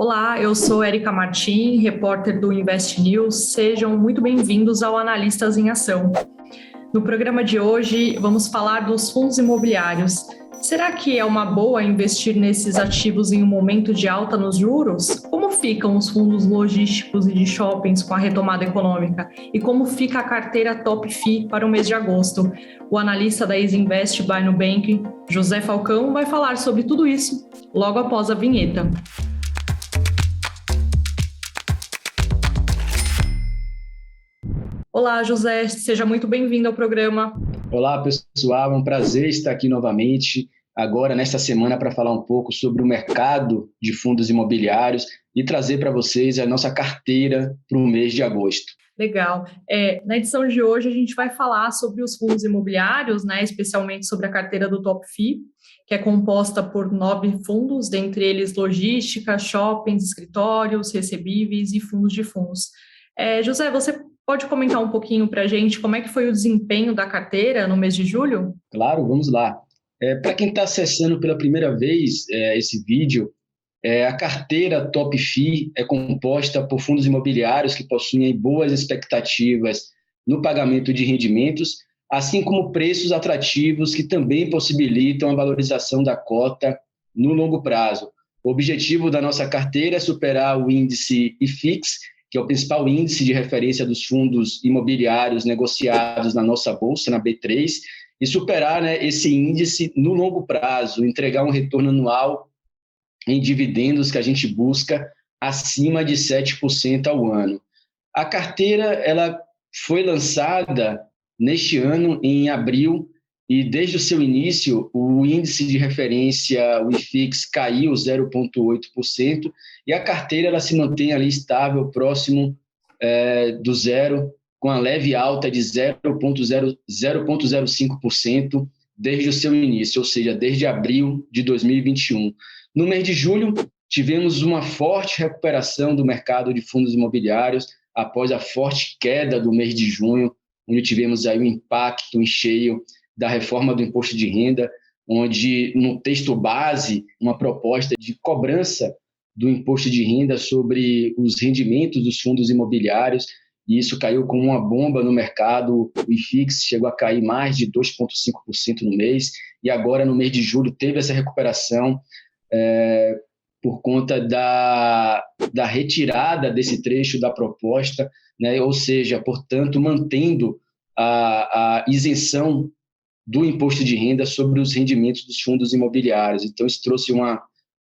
Olá, eu sou Erika Martim, repórter do Invest News. Sejam muito bem-vindos ao Analistas em Ação. No programa de hoje, vamos falar dos fundos imobiliários. Será que é uma boa investir nesses ativos em um momento de alta nos juros? Como ficam os fundos logísticos e de shoppings com a retomada econômica? E como fica a carteira Top FI para o mês de agosto? O analista da Easy Invest by Nubank, José Falcão, vai falar sobre tudo isso logo após a vinheta. Olá, José, seja muito bem-vindo ao programa. Olá, pessoal, é um prazer estar aqui novamente, agora nesta semana, para falar um pouco sobre o mercado de fundos imobiliários e trazer para vocês a nossa carteira para o mês de agosto. Legal. Na edição de hoje, a gente vai falar sobre os fundos imobiliários, né, especialmente sobre a carteira do Top FI, que é composta por 9 fundos, dentre eles logística, shoppings, escritórios, recebíveis e fundos de fundos. José, você pode comentar um pouquinho para a gente como é que foi o desempenho da carteira no mês de julho? Claro, vamos lá. Para quem está acessando pela primeira vez esse vídeo, a carteira Top FI é composta por fundos imobiliários que possuem boas expectativas no pagamento de rendimentos, assim como preços atrativos que também possibilitam a valorização da cota no longo prazo. O objetivo da nossa carteira é superar o índice IFIX, que é o principal índice de referência dos fundos imobiliários negociados na nossa bolsa, na B3, e superar, esse índice no longo prazo, entregar um retorno anual em dividendos que a gente busca acima de 7% ao ano. A carteira ela foi lançada neste ano, em abril, e desde o seu início, o índice de referência, o IFIX, caiu 0,8%, e a carteira ela se mantém ali estável, próximo do zero, com a leve alta de 0,05% desde o seu início, ou seja, desde abril de 2021. No mês de julho, tivemos uma forte recuperação do mercado de fundos imobiliários após a forte queda do mês de junho, onde tivemos aí um impacto em cheio da reforma do imposto de renda, onde no texto base, uma proposta de cobrança do imposto de renda sobre os rendimentos dos fundos imobiliários, e isso caiu como uma bomba no mercado. O IFIX chegou a cair mais de 2,5% no mês, e agora no mês de julho teve essa recuperação por conta da retirada desse trecho da proposta, ou seja, portanto, mantendo a isenção do imposto de renda sobre os rendimentos dos fundos imobiliários. Então, isso trouxe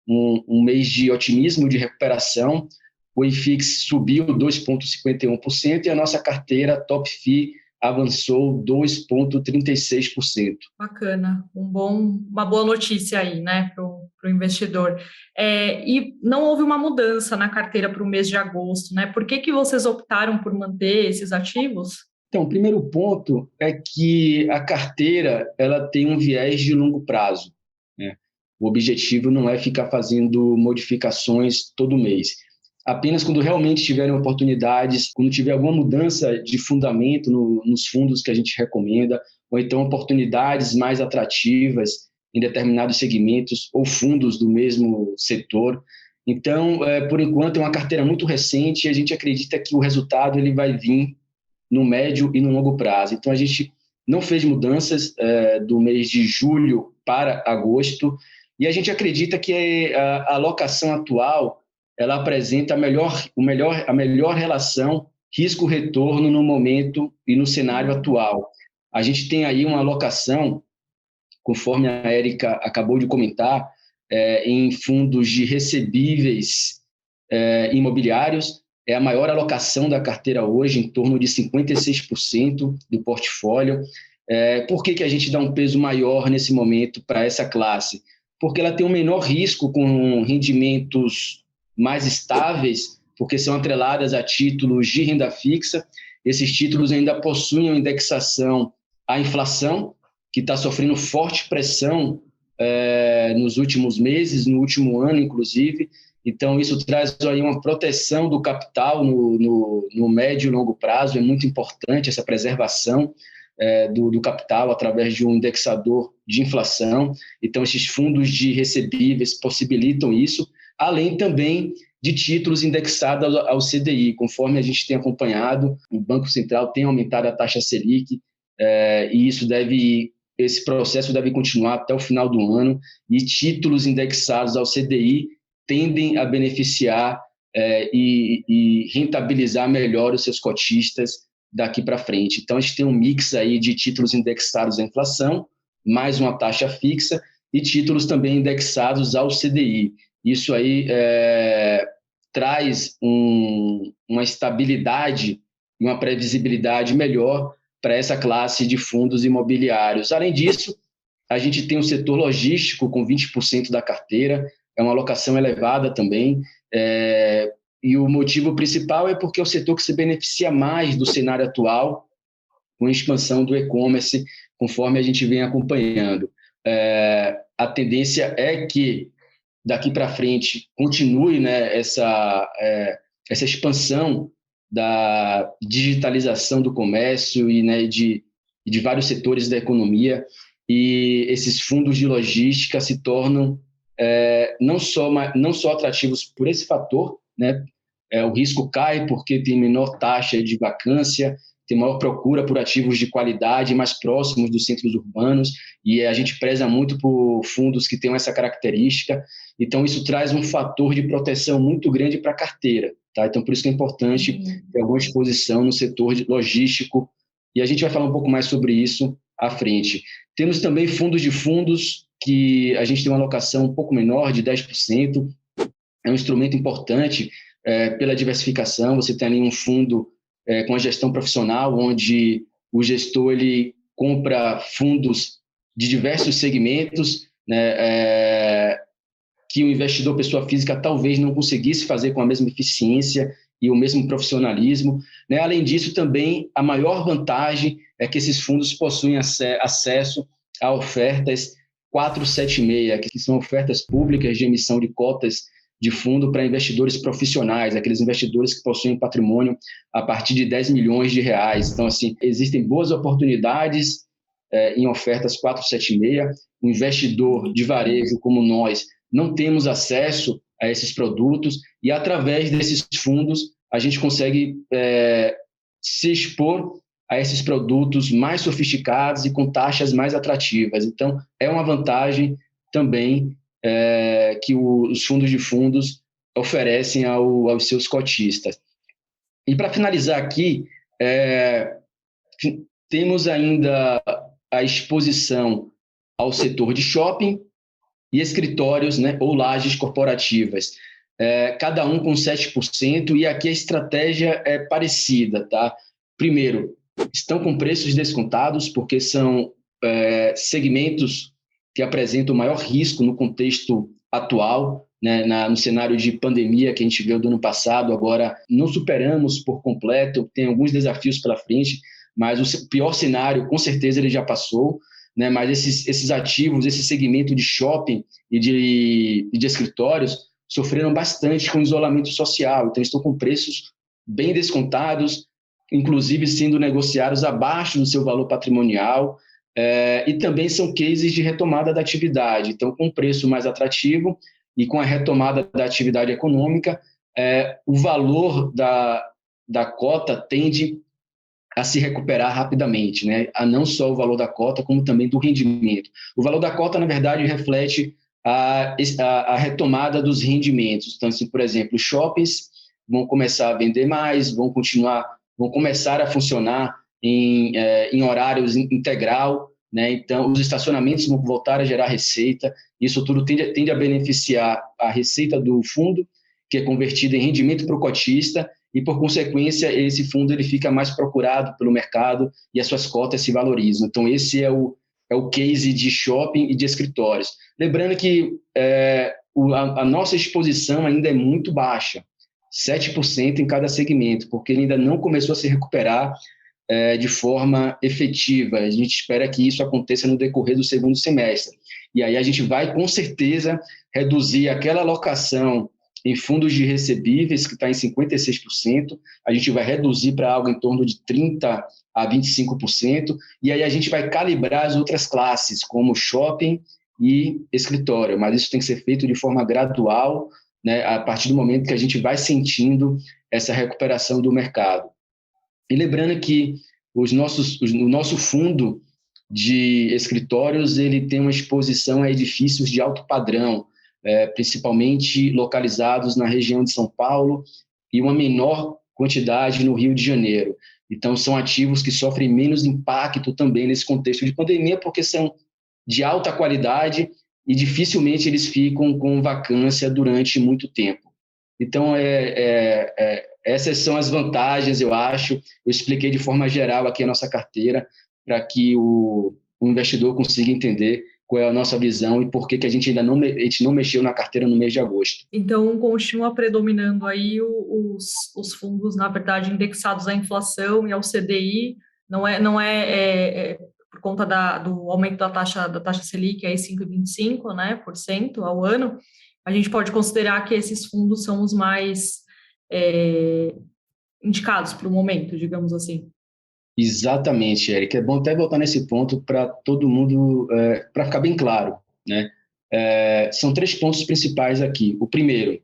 um mês de otimismo, de recuperação. O IFIX subiu 2,51% e a nossa carteira Top FI avançou 2,36%. Bacana, uma boa notícia aí, né, para o investidor. E não houve uma mudança na carteira para o mês de agosto, né? Por que vocês optaram por manter esses ativos? Então, o primeiro ponto é que a carteira ela tem um viés de longo prazo, né? O objetivo não é ficar fazendo modificações todo mês. Apenas quando realmente tiverem oportunidades, quando tiver alguma mudança de fundamento nos fundos que a gente recomenda, ou então oportunidades mais atrativas em determinados segmentos ou fundos do mesmo setor. Então, por enquanto, é uma carteira muito recente e a gente acredita que o resultado ele vai vir no médio e no longo prazo. Então, a gente não fez mudanças do mês de julho para agosto, e a gente acredita que a alocação atual ela apresenta a melhor relação risco-retorno no momento e no cenário atual. A gente tem aí uma alocação, conforme a Erika acabou de comentar, em fundos de recebíveis imobiliários. É a maior alocação da carteira hoje, em torno de 56% do portfólio. Por que a gente dá um peso maior nesse momento para essa classe? Porque ela tem um menor risco, com rendimentos mais estáveis, porque são atreladas a títulos de renda fixa. Esses títulos ainda possuem uma indexação à inflação, que está sofrendo forte pressão nos últimos meses, no último ano, inclusive. Então, isso traz aí uma proteção do capital no médio e longo prazo. É muito importante essa preservação do capital através de um indexador de inflação. Então, esses fundos de recebíveis possibilitam isso. além também de títulos indexados ao CDI. Conforme a gente tem acompanhado, o Banco Central tem aumentado a taxa Selic, e esse processo deve continuar até o final do ano, e títulos indexados ao CDI tendem a beneficiar e rentabilizar melhor os seus cotistas daqui para frente. Então, a gente tem um mix aí de títulos indexados à inflação, mais uma taxa fixa, e títulos também indexados ao CDI. Isso aí traz uma estabilidade e uma previsibilidade melhor para essa classe de fundos imobiliários. Além disso, a gente tem o setor logístico com 20% da carteira, é uma alocação elevada também, e o motivo principal é porque é o setor que se beneficia mais do cenário atual, com a expansão do e-commerce, conforme a gente vem acompanhando. A tendência é que daqui para frente continue, né, essa expansão da digitalização do comércio e, né, de vários setores da economia, e esses fundos de logística se tornam não só atrativos por esse fator, né, o risco cai porque tem menor taxa de vacância, tem maior procura por ativos de qualidade mais próximos dos centros urbanos, e a gente preza muito por fundos que tenham essa característica. Então, isso traz um fator de proteção muito grande para a carteira. Tá? Então, por isso que é importante ter alguma exposição no setor logístico, e a gente vai falar um pouco mais sobre isso à frente. Temos também fundos de fundos, que a gente tem uma alocação um pouco menor, de 10%. É um instrumento importante pela diversificação. Você tem ali um fundo com a gestão profissional, onde o gestor ele compra fundos de diversos segmentos, né, que o investidor, pessoa física, talvez não conseguisse fazer com a mesma eficiência e o mesmo profissionalismo. Né? Além disso, também, a maior vantagem é que esses fundos possuem acesso a ofertas 476, que são ofertas públicas de emissão de cotas de fundo para investidores profissionais, aqueles investidores que possuem patrimônio a partir de 10 milhões de reais. Então, assim, existem boas oportunidades em ofertas 476. O investidor de varejo como nós não temos acesso a esses produtos, e através desses fundos a gente consegue se expor a esses produtos mais sofisticados e com taxas mais atrativas. Então, é uma vantagem também que os fundos de fundos oferecem aos seus cotistas. E para finalizar aqui, temos ainda a exposição ao setor de shopping e escritórios, né, ou lajes corporativas, cada um com 7%, e aqui a estratégia é parecida. Tá? Primeiro, estão com preços descontados, porque são segmentos que apresentam maior risco no contexto atual, né, no cenário de pandemia que a gente viu do ano passado. Agora não superamos por completo, tem alguns desafios pela frente, mas o pior cenário, com certeza, ele já passou, né? Mas esses ativos, esse segmento de shopping e de escritórios sofreram bastante com o isolamento social, então estão com preços bem descontados, inclusive sendo negociados abaixo do seu valor patrimonial, e também são cases de retomada da atividade. Então, com um preço mais atrativo e com a retomada da atividade econômica, o valor da cota tende a se recuperar rapidamente, né? A não só o valor da cota, como também do rendimento. O valor da cota, na verdade, reflete a retomada dos rendimentos. Então, assim, por exemplo, os shoppings vão começar a vender mais, vão começar a funcionar em horários integral, né? Então, os estacionamentos vão voltar a gerar receita. Isso tudo tende a beneficiar a receita do fundo, que é convertida em rendimento para o cotista, e, por consequência, esse fundo ele fica mais procurado pelo mercado e as suas cotas se valorizam. Então, esse é o case de shopping e de escritórios. Lembrando que a nossa exposição ainda é muito baixa, 7% em cada segmento, porque ele ainda não começou a se recuperar de forma efetiva. A gente espera que isso aconteça no decorrer do segundo semestre. E aí a gente vai, com certeza, reduzir aquela alocação em fundos de recebíveis, que está em 56%, a gente vai reduzir para algo em torno de 30% a 25%, e aí a gente vai calibrar as outras classes, como shopping e escritório, mas isso tem que ser feito de forma gradual, né, a partir do momento que a gente vai sentindo essa recuperação do mercado. E lembrando que o nosso fundo de escritórios ele tem uma exposição a edifícios de alto padrão, principalmente localizados na região de São Paulo e uma menor quantidade no Rio de Janeiro. Então, são ativos que sofrem menos impacto também nesse contexto de pandemia, porque são de alta qualidade e dificilmente eles ficam com vacância durante muito tempo. Então, essas são as vantagens, eu acho. Eu expliquei de forma geral aqui a nossa carteira para que o investidor consiga entender qual é a nossa visão e por que a gente ainda não mexeu na carteira no mês de agosto. Então, continua predominando aí os fundos, na verdade, indexados à inflação e ao CDI, não é por conta do aumento da taxa Selic, aí 5,25%, né, por cento ao ano. A gente pode considerar que esses fundos são os mais indicados para o momento, digamos assim. Exatamente, Eric. É bom até voltar nesse ponto para todo mundo, para ficar bem claro, né? São 3 pontos principais aqui. O primeiro,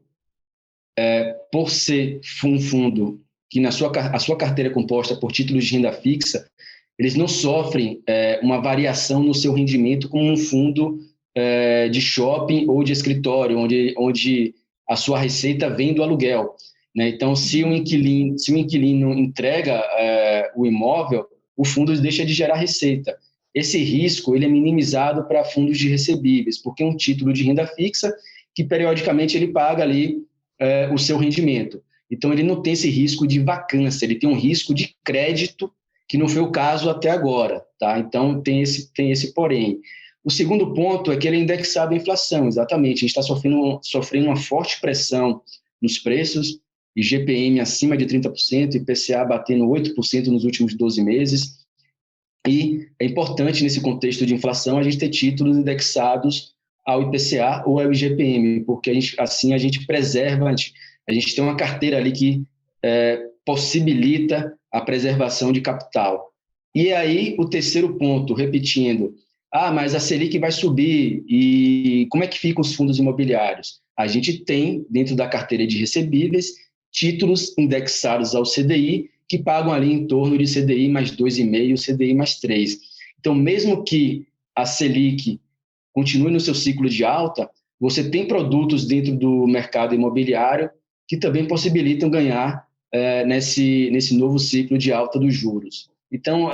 por ser um fundo que a sua carteira é composta por títulos de renda fixa, eles não sofrem uma variação no seu rendimento como um fundo de shopping ou de escritório, onde a sua receita vem do aluguel, né? Então, se um inquilino entrega o imóvel, o fundo deixa de gerar receita. Esse risco ele é minimizado para fundos de recebíveis, porque é um título de renda fixa que periodicamente ele paga ali o seu rendimento. Então, ele não tem esse risco de vacância, ele tem um risco de crédito, que não foi o caso até agora, tá? Então, tem esse porém. O segundo ponto é que ele é indexado à inflação, exatamente. A gente está sofrendo uma forte pressão nos preços, IGPM acima de 30%, IPCA batendo 8% nos últimos 12 meses. E é importante, nesse contexto de inflação, a gente ter títulos indexados ao IPCA ou ao IGPM, porque assim a gente preserva, a gente tem uma carteira ali que possibilita a preservação de capital. E aí, o terceiro ponto, repetindo, mas a Selic vai subir, e como é que ficam os fundos imobiliários? A gente tem, dentro da carteira de recebíveis, títulos indexados ao CDI, que pagam ali em torno de CDI mais 2,5%, CDI mais 3%. Então, mesmo que a Selic continue no seu ciclo de alta, você tem produtos dentro do mercado imobiliário que também possibilitam ganhar nesse novo ciclo de alta dos juros. Então,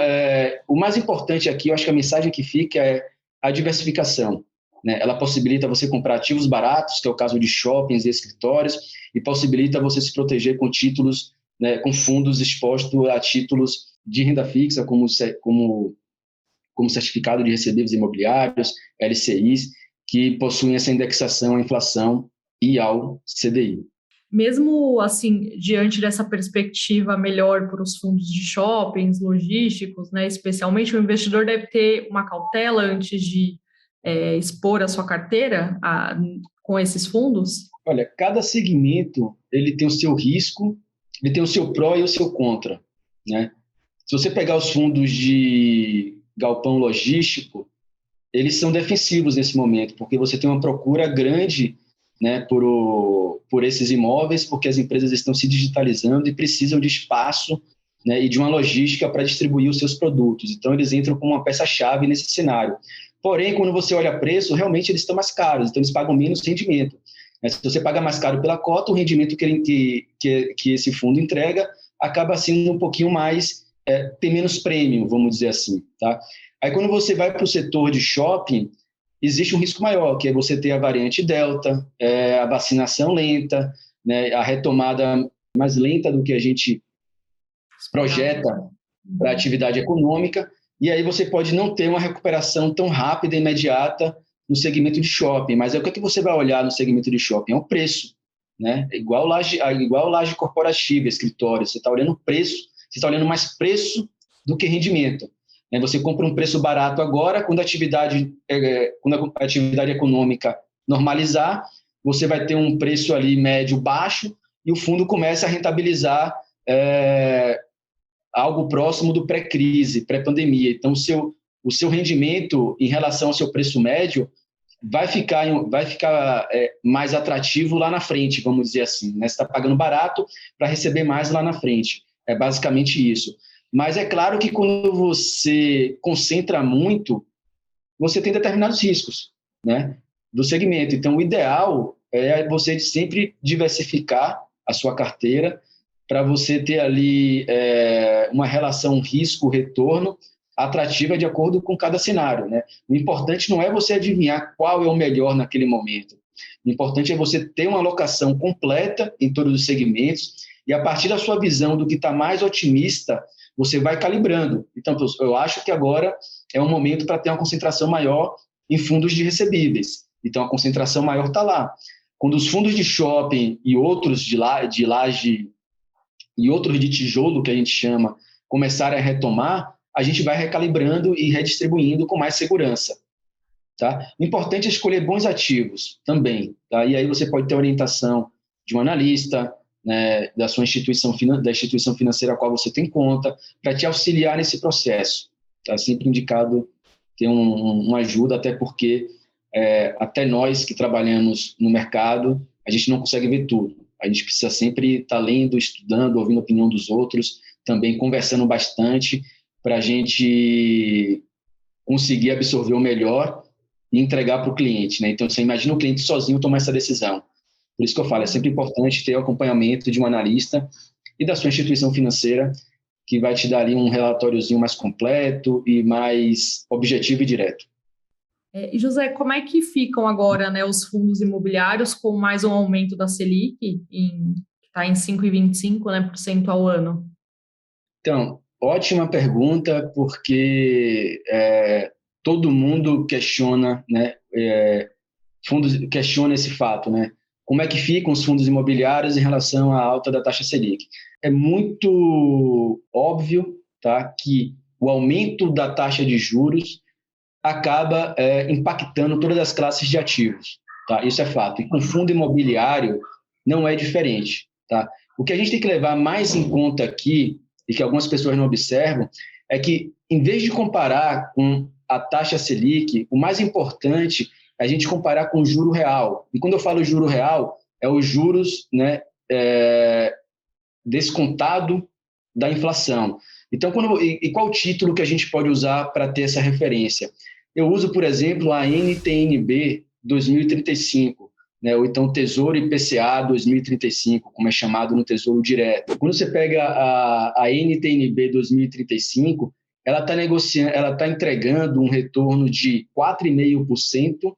o mais importante aqui, eu acho que a mensagem que fica é a diversificação, né? Ela possibilita você comprar ativos baratos, que é o caso de shoppings e escritórios, e possibilita você se proteger com títulos, né, com fundos expostos a títulos de renda fixa, como certificado de recebíveis imobiliários, LCIs, que possuem essa indexação à inflação e ao CDI. Mesmo assim, diante dessa perspectiva melhor para os fundos de shoppings, logísticos, né, especialmente, o investidor deve ter uma cautela antes de expor a sua carteira com esses fundos? Olha, cada segmento ele tem o seu risco, ele tem o seu pró e o seu contra, né? Se você pegar os fundos de galpão logístico, eles são defensivos nesse momento, porque você tem uma procura grande, né, por esses imóveis, porque as empresas estão se digitalizando e precisam de espaço, né, e de uma logística para distribuir os seus produtos. Então, eles entram como uma peça-chave nesse cenário. Porém, quando você olha preço, realmente eles estão mais caros, então eles pagam menos rendimento. Se você paga mais caro pela cota, o rendimento que esse fundo entrega acaba sendo um pouquinho mais, tem menos prêmio, vamos dizer assim, tá? Aí, quando você vai para o setor de shopping, existe um risco maior, que é você ter a variante Delta, a vacinação lenta, né, a retomada mais lenta do que a gente projeta para a atividade econômica, e aí você pode não ter uma recuperação tão rápida e imediata no segmento de shopping. Mas o que é que você vai olhar no segmento de shopping? É o preço, né? Igual laje corporativa, escritório, você está olhando preço, você está olhando mais preço do que rendimento. Você compra um preço barato agora, quando a atividade econômica normalizar, você vai ter um preço ali médio baixo e o fundo começa a rentabilizar algo próximo do pré-crise, pré-pandemia. Então, o seu rendimento em relação ao seu preço médio vai ficar mais atrativo lá na frente, vamos dizer assim, né? Você está pagando barato para receber mais lá na frente. É basicamente isso. Mas é claro que quando você concentra muito, você tem determinados riscos, né, do segmento. Então, o ideal é você sempre diversificar a sua carteira para você ter ali uma relação risco-retorno atrativa de acordo com cada cenário, né? O importante não é você adivinhar qual é o melhor naquele momento. O importante é você ter uma alocação completa em todos os segmentos e, a partir da sua visão do que está mais otimista, você vai calibrando. Então, eu acho que agora é um momento para ter uma concentração maior em fundos de recebíveis. Então, a concentração maior está lá. Quando os fundos de shopping e outros de laje e outros de tijolo, que a gente chama, começarem a retomar, a gente vai recalibrando e redistribuindo com mais segurança. Tá? O importante é escolher bons ativos também. Tá? E aí você pode ter orientação de um analista, né, da instituição financeira a qual você tem conta, para te auxiliar nesse processo. Está sempre indicado ter uma ajuda, até porque até nós que trabalhamos no mercado, a gente não consegue ver tudo. A gente precisa sempre estar lendo, estudando, ouvindo a opinião dos outros, também conversando bastante para a gente conseguir absorver o melhor e entregar para o cliente, né? Então, você imagina o cliente sozinho tomar essa decisão. Por isso que eu falo, é sempre importante ter o acompanhamento de um analista e da sua instituição financeira, que vai te dar ali um relatóriozinho mais completo e mais objetivo e direto. E José, como é que ficam agora, né, os fundos imobiliários com mais um aumento da Selic, que está em 5,25%, né, por cento ao ano? Então, ótima pergunta, porque todo mundo questiona, né, questiona esse fato, né? Como é que ficam os fundos imobiliários em relação à alta da taxa Selic? É muito óbvio, tá, que o aumento da taxa de juros acaba impactando todas as classes de ativos, tá? Isso é fato. E com fundo imobiliário não é diferente, tá? O que a gente tem que levar mais em conta aqui, e que algumas pessoas não observam, é que, em vez de comparar com a taxa Selic, o mais importante é a gente comparar com o juro real. E quando eu falo juro real, é os juros, né, descontado da inflação. Então, qual o título que a gente pode usar para ter essa referência? Eu uso, por exemplo, a NTN-B 2035, né, ou então Tesouro IPCA 2035, como é chamado no Tesouro Direto. Quando você pega a NTN-B 2035, ela está negociando, ela está entregando um retorno de 4,5%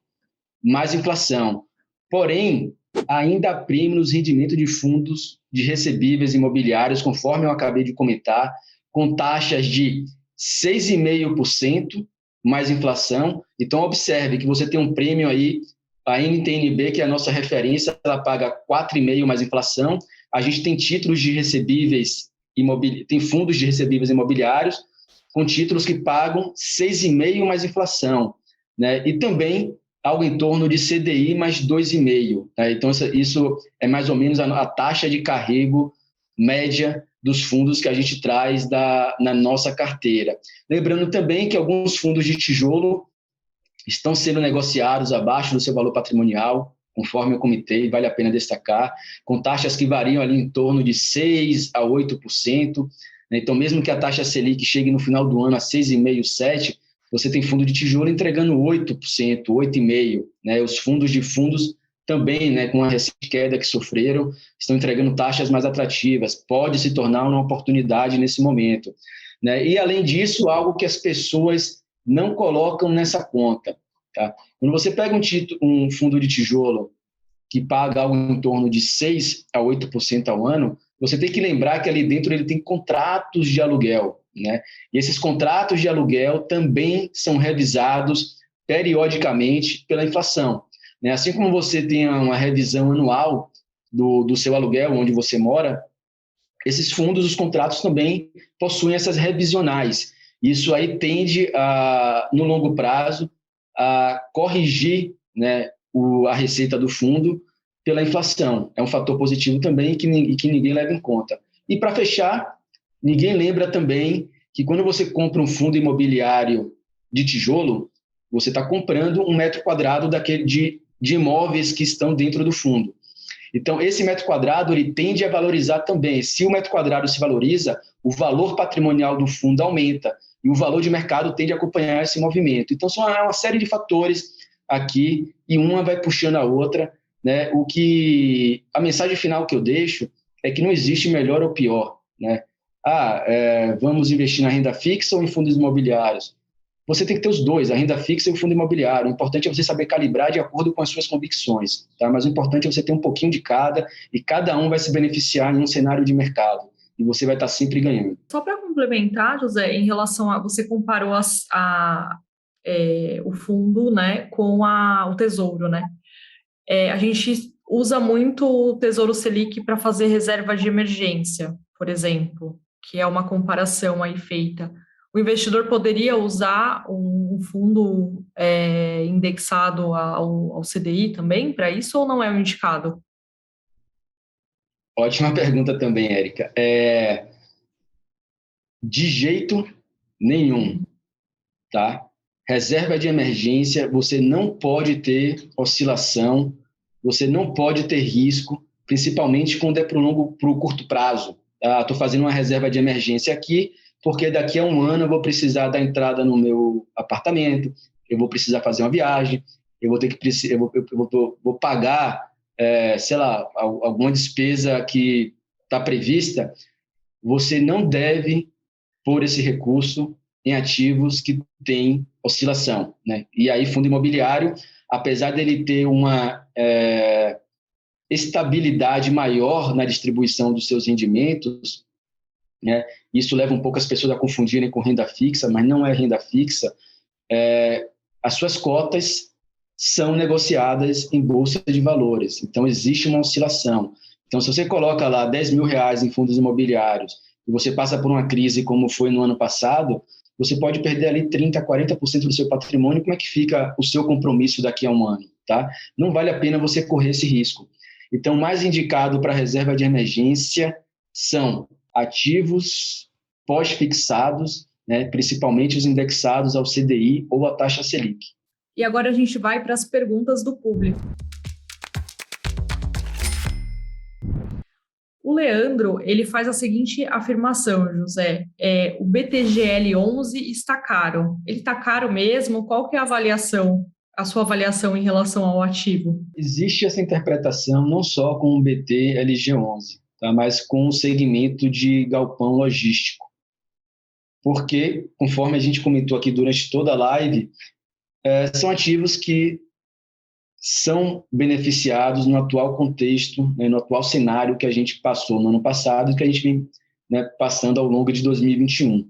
mais inflação. Porém, ainda prime nos rendimentos de fundos de recebíveis imobiliários, conforme eu acabei de comentar, com taxas de 6,5% mais inflação. Então, observe que você tem um prêmio aí, a NTN-B, que é a nossa referência, ela paga 4,5% mais inflação. A gente tem títulos de recebíveis, tem fundos de recebíveis imobiliários com títulos que pagam 6,5% mais inflação, né? E também algo em torno de CDI mais 2,5%. Né? Então, isso é mais ou menos a taxa de carrego média dos fundos que a gente traz na nossa carteira. Lembrando também que alguns fundos de tijolo estão sendo negociados abaixo do seu valor patrimonial, conforme eu comentei, vale a pena destacar, com taxas que variam ali em torno de 6% a 8%. Então, mesmo que a taxa Selic chegue no final do ano a 6,5%, 7%, você tem fundo de tijolo entregando 8%, 8,5%. Né? Os fundos de fundos também, né, com a recente queda que sofreram, estão entregando taxas mais atrativas. Pode se tornar uma oportunidade nesse momento. Né? E, além disso, algo que as pessoas não colocam nessa conta. Tá? Quando você pega um fundo de tijolo que paga algo em torno de 6% a 8% ao ano, você tem que lembrar que ali dentro ele tem contratos de aluguel. Né? E esses contratos de aluguel também são revisados periodicamente pela inflação. Né? Assim como você tem uma revisão anual do seu aluguel, onde você mora, esses fundos, os contratos também possuem essas revisionais. Isso aí tende, no longo prazo, a corrigir, né, a receita do fundo pela inflação. É um fator positivo também que ninguém leva em conta. E, para fechar, ninguém lembra também que quando você compra um fundo imobiliário de tijolo, Você está comprando um metro quadrado de imóveis que estão dentro do fundo. Então, esse metro quadrado ele tende a valorizar também. Se o metro quadrado se valoriza, o valor patrimonial do fundo aumenta e o valor de mercado tende a acompanhar esse movimento. Então, são uma série de fatores aqui e uma vai puxando a outra, né? A mensagem final que eu deixo é que não existe melhor ou pior, né? Vamos investir na renda fixa ou em fundos imobiliários? Você tem que ter os dois, a renda fixa e o fundo imobiliário. O importante é você saber calibrar de acordo com as suas convicções, tá? Mas o importante é você ter um pouquinho de cada e cada um vai se beneficiar em um cenário de mercado e você vai estar sempre ganhando. Só para complementar, José, em relação a você comparou o fundo, né, com o tesouro, né? A gente usa muito o Tesouro Selic para fazer reserva de emergência, por exemplo, que é uma comparação aí feita. O investidor poderia usar um fundo indexado ao CDI também para isso ou não é o indicado? Ótima pergunta também, Érica. De jeito nenhum, tá? Reserva de emergência, você não pode ter oscilação, você não pode ter risco, principalmente quando é para o curto prazo. Estou fazendo uma reserva de emergência aqui, porque daqui a um ano eu vou precisar da entrada no meu apartamento, eu vou precisar fazer uma viagem, eu vou pagar, sei lá, alguma despesa que está prevista. Você não deve pôr esse recurso em ativos que têm oscilação, né? E aí, fundo imobiliário, apesar dele ter uma estabilidade maior na distribuição dos seus rendimentos, né? Isso leva um pouco as pessoas a confundirem com renda fixa, mas não é renda fixa. As suas cotas são negociadas em bolsa de valores, então existe uma oscilação. Então, se você coloca lá R$10.000 em fundos imobiliários e você passa por uma crise como foi no ano passado, você pode perder ali 30%, 40% do seu patrimônio. Como é que fica o seu compromisso daqui a um ano? Tá? Não vale a pena você correr esse risco. Então, mais indicado para reserva de emergência são ativos pós-fixados, né, principalmente os indexados ao CDI ou à taxa Selic. E agora a gente vai para as perguntas do público. O Leandro, ele faz a seguinte afirmação, José, o BTGL11 está caro. Ele está caro mesmo? Qual que é a sua avaliação em relação ao ativo? Existe essa interpretação não só com o BTLG11, tá, mas com o segmento de galpão logístico. Porque, conforme a gente comentou aqui durante toda a live, são ativos que são beneficiados no atual contexto, né, no atual cenário que a gente passou no ano passado e que a gente vem, né, passando ao longo de 2021,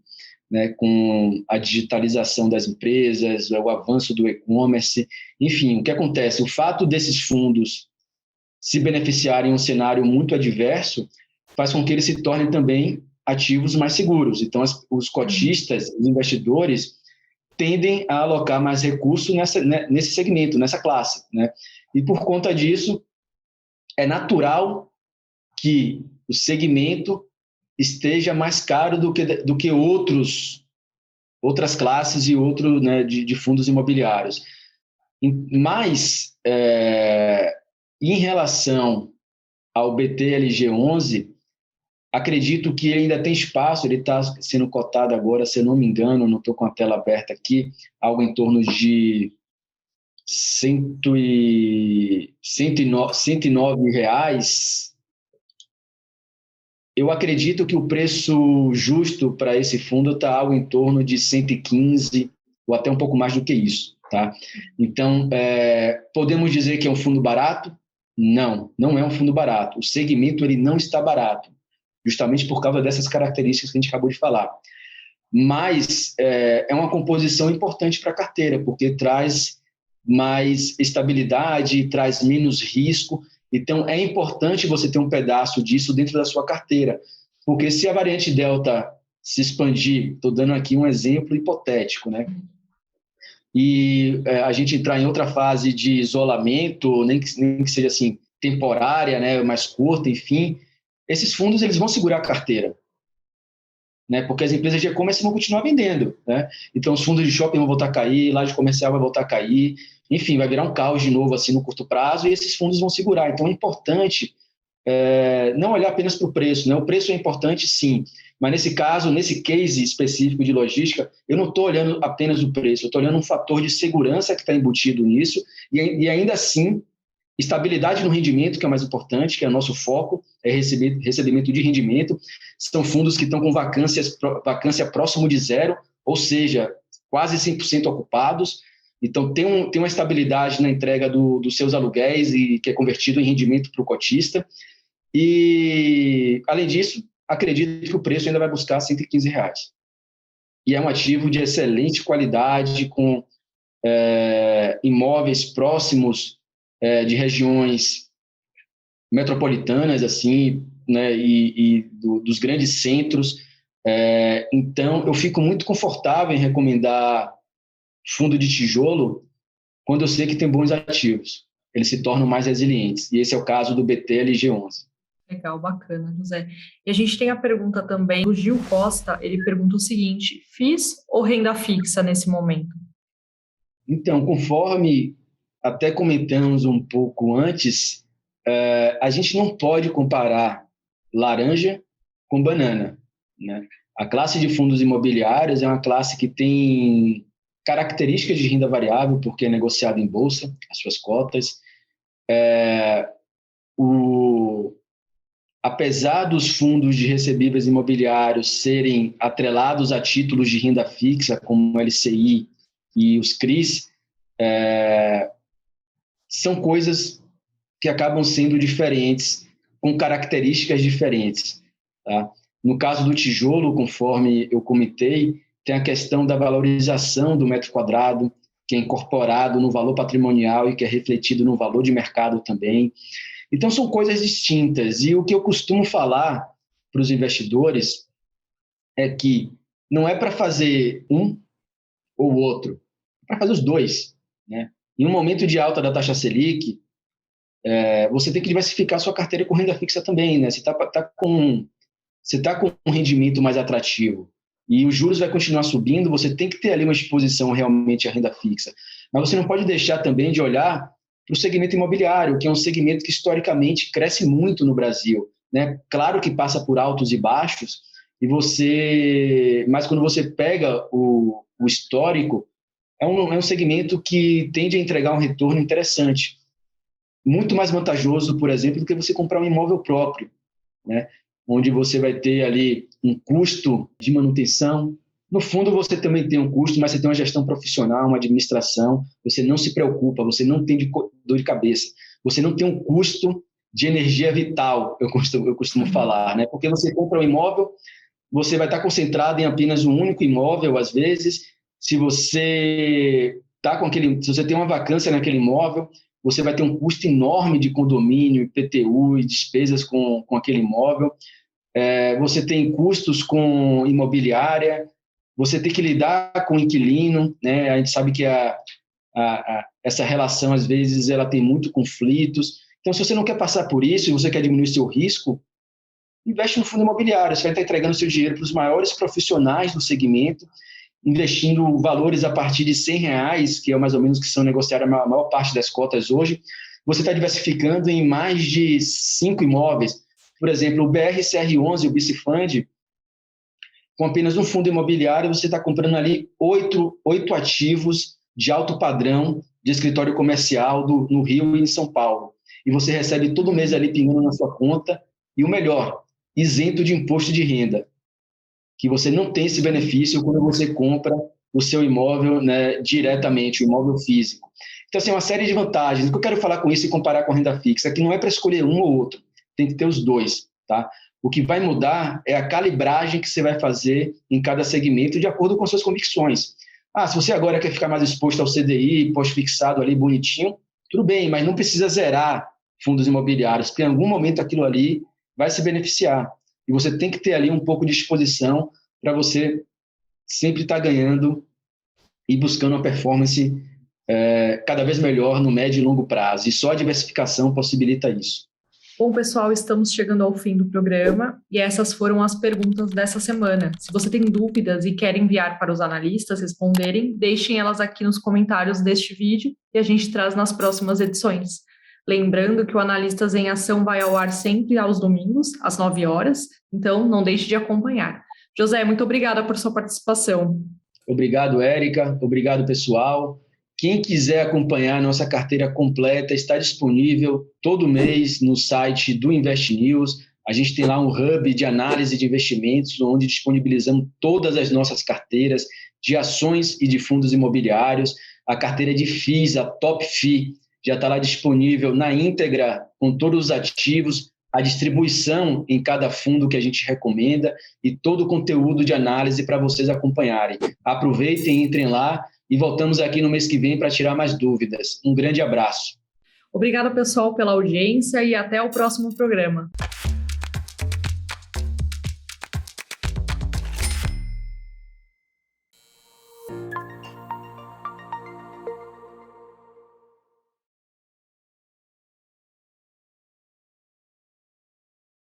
né, com a digitalização das empresas, o avanço do e-commerce, enfim, o que acontece? O fato desses fundos se beneficiarem em um cenário muito adverso faz com que eles se tornem também ativos mais seguros. Então, os cotistas, os investidores, tendem a alocar mais recursos nesse segmento, nessa classe, né? E por conta disso, é natural que o segmento esteja mais caro do que outras classes e né, de fundos imobiliários. Mas, em relação ao BTLG11, acredito que ele ainda tem espaço, ele está sendo cotado agora, se eu não me engano, não estou com a tela aberta aqui, algo em torno de R$109. Eu acredito que o preço justo para esse fundo está algo em torno de 115 ou até um pouco mais do que isso, tá? Então, podemos dizer que é um fundo barato? Não, não é um fundo barato. O segmento ele não está barato, justamente por causa dessas características que a gente acabou de falar. Mas é uma composição importante para a carteira, porque traz mais estabilidade, traz menos risco. Então, é importante você ter um pedaço disso dentro da sua carteira, porque se a variante Delta se expandir, estou dando aqui um exemplo hipotético, né? E a gente entrar em outra fase de isolamento, nem que seja assim, temporária, né, mais curta, enfim, esses fundos eles vão segurar a carteira. né? Porque as empresas de e-commerce vão continuar vendendo, né? Então, os fundos de shopping vão voltar a cair, laje comercial vai voltar a cair, enfim, vai virar um caos de novo assim no curto prazo e esses fundos vão segurar. Então, é importante não olhar apenas para o preço, né? O preço é importante, sim, mas nesse caso, nesse case específico de logística, eu não estou olhando apenas o preço, eu estou olhando um fator de segurança que está embutido nisso e ainda assim, estabilidade no rendimento, que é o mais importante, que é o nosso foco, é recebimento de rendimento. São fundos que estão com vacância próximo de zero, ou seja, quase 100% ocupados. Então, tem uma estabilidade na entrega dos seus aluguéis e que é convertido em rendimento para o cotista. E, além disso, acredito que o preço ainda vai buscar R$115. E é um ativo de excelente qualidade, com imóveis próximos de regiões metropolitanas, assim, né, dos grandes centros. Então, eu fico muito confortável em recomendar fundo de tijolo quando eu sei que tem bons ativos. Eles se tornam mais resilientes. E esse é o caso do BTLG11. Legal, bacana, José. E a gente tem a pergunta também do Gil Costa, ele pergunta o seguinte: FIIs ou renda fixa nesse momento? Então, conforme até comentamos um pouco antes, a gente não pode comparar laranja com banana, né? A classe de fundos imobiliários é uma classe que tem características de renda variável, porque é negociado em bolsa, as suas cotas. Apesar dos fundos de recebíveis imobiliários serem atrelados a títulos de renda fixa, como o LCI e os CRIs, são coisas que acabam sendo diferentes, com características diferentes. Tá? No caso do tijolo, conforme eu comentei, tem a questão da valorização do metro quadrado, que é incorporado no valor patrimonial e que é refletido no valor de mercado também. Então, são coisas distintas. E o que eu costumo falar para os investidores é que não é para fazer um ou outro, é para fazer os dois, né? Em um momento de alta da taxa Selic, você tem que diversificar a sua carteira com renda fixa também, né? Você está com um rendimento mais atrativo e os juros vai continuar subindo, você tem que ter ali uma exposição realmente à renda fixa. Mas você não pode deixar também de olhar para o segmento imobiliário, que é um segmento que historicamente cresce muito no Brasil, né? Claro que passa por altos e baixos, mas quando você pega o histórico, é um segmento que tende a entregar um retorno interessante, muito mais vantajoso, por exemplo, do que você comprar um imóvel próprio, né? Onde você vai ter ali um custo de manutenção. No fundo, você também tem um custo, mas você tem uma gestão profissional, uma administração, você não se preocupa, você não tem dor de cabeça, você não tem um custo de energia vital, eu costumo falar, né? Porque você compra um imóvel, você vai estar concentrado em apenas um único imóvel, às vezes. Se você tem uma vacância naquele imóvel, você vai ter um custo enorme de condomínio, IPTU e despesas com aquele imóvel. Você tem custos com imobiliária, você tem que lidar com o inquilino, né? A gente sabe que essa relação, às vezes, ela tem muito conflitos. Então, se você não quer passar por isso e você quer diminuir seu risco, investe no fundo imobiliário. Você vai estar entregando seu dinheiro para os maiores profissionais do segmento, investindo valores a partir de R$100, que é mais ou menos que são negociadas a maior parte das cotas hoje. Você está diversificando em mais de 5 imóveis. Por exemplo, o BRCR11, o BICFund, com apenas um fundo imobiliário, você está comprando ali 8 ativos de alto padrão de escritório comercial no Rio e em São Paulo. E você recebe todo mês ali pingando na sua conta. E o melhor, isento de imposto de renda, que você não tem esse benefício quando você compra o seu imóvel, né, diretamente, o imóvel físico. Então, assim, uma série de vantagens. O que eu quero falar com isso e comparar com a renda fixa é que não é para escolher um ou outro, tem que ter os dois, tá? O que vai mudar é a calibragem que você vai fazer em cada segmento de acordo com suas convicções. Se você agora quer ficar mais exposto ao CDI, pós-fixado ali, bonitinho, tudo bem, mas não precisa zerar fundos imobiliários, porque em algum momento aquilo ali vai se beneficiar. E você tem que ter ali um pouco de exposição para você sempre estar ganhando e buscando uma performance cada vez melhor no médio e longo prazo. E só a diversificação possibilita isso. Bom, pessoal, estamos chegando ao fim do programa e essas foram as perguntas dessa semana. Se você tem dúvidas e quer enviar para os analistas responderem, deixem elas aqui nos comentários deste vídeo e a gente traz nas próximas edições. Lembrando que o Analistas em Ação vai ao ar sempre aos domingos, às 9 horas, então não deixe de acompanhar. José, muito obrigada por sua participação. Obrigado, Érica. Obrigado, pessoal. Quem quiser acompanhar a nossa carteira completa está disponível todo mês no site do Invest News. A gente tem lá um hub de análise de investimentos, onde disponibilizamos todas as nossas carteiras de ações e de fundos imobiliários. A carteira de FIIs, a Top FII, já está lá disponível na íntegra, com todos os ativos, a distribuição em cada fundo que a gente recomenda e todo o conteúdo de análise para vocês acompanharem. Aproveitem, entrem lá e voltamos aqui no mês que vem para tirar mais dúvidas. Um grande abraço. Obrigada, pessoal, pela audiência e até o próximo programa.